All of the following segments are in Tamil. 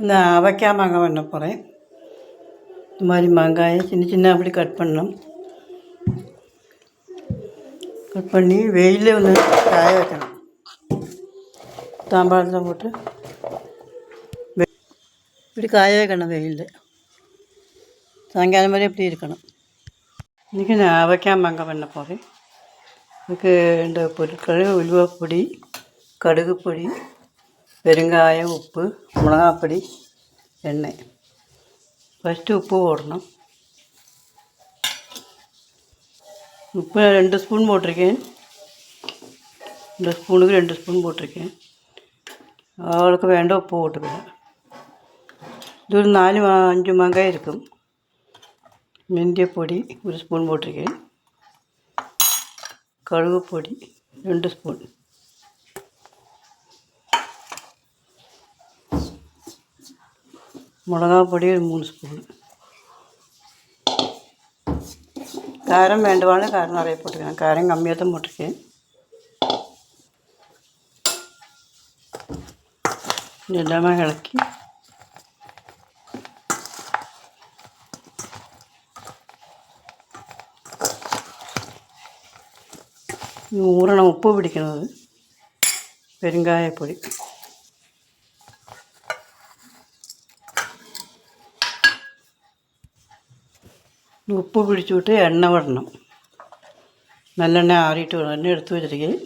இந்த அவக்காய் மாங்காய் பண்ண போகிறேன். இந்த மாதிரி மாங்காயை சின்ன சின்ன அப்படி கட் பண்ணணும். கட் பண்ணி வெயிலில் வந்து காய வைக்கணும். தாம்பாளத்தில் போட்டு இப்படி காய வைக்கணும் வெயிலில். சாயங்காலம் மாதிரி இப்படி இருக்கணும். இன்றைக்கி நான் அவக்காய் மாங்காய் பண்ண போகிறேன். இதுக்கு இந்த பொருட்கள் உலுவப்பொடி, கடுகு பொடி, பெருங்காயம், உப்பு, மிளகாப்பொடி, எண்ணெய். ஃபஸ்ட்டு உப்பு போடணும். உப்பு 2 ஸ்பூன் போட்டிருக்கேன். இந்த ஸ்பூனுக்கு 2 ஸ்பூன் போட்டிருக்கேன். அவளுக்கு வேണ്ട உப்பு போட்டுக்கிறேன். இது ஒரு 4-5 மாங்காய் இருக்கும். மெந்தியப்பொடி 1 ஸ்பூன் போட்டிருக்கேன். கடுகு பொடி 2 ஸ்பூன். மிளகா பொடி 3 ஸ்பூன். காரம் வேண்டுவானு காரம் நிறைய போட்டுருக்கேன். காரம் கம்மியாக தான் போட்டிருக்கேன். எல்லாமே இலக்கி ஊறணும். உப்பு பிடிக்கணும். அது பெருங்காயப்பொடி, உப்பு பிடிச்சி விட்டு எண்ணெய் விடணும். நல்லெண்ணெய் ஆறிட்டு விடணும். எண்ணெய் எடுத்து வச்சுருக்கேன்.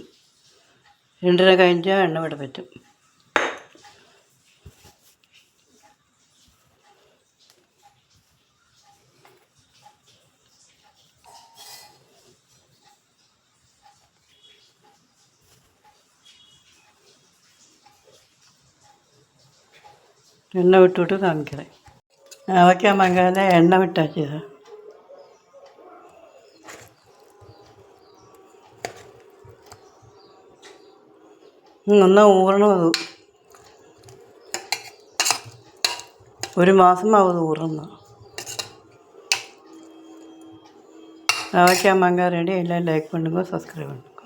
2 കഴിഞ്ഞാൽ എണ്ണ വിട പറ്റും. எண்ணெய் விட்டு காமிக்கிறேன். அவக்காய் மாங்காயில் எண்ணெய் விட்டாச்சு. இதை ഒന്നാ ഊറണം. അത് 1 മാസമാവും ഊറുന്ന. அவக்காய் மாங்காய் ரெடி. எல்லாம் லைக் பண்ணுங்க, சப்ஸ்கிரைப் பண்ணுங்க.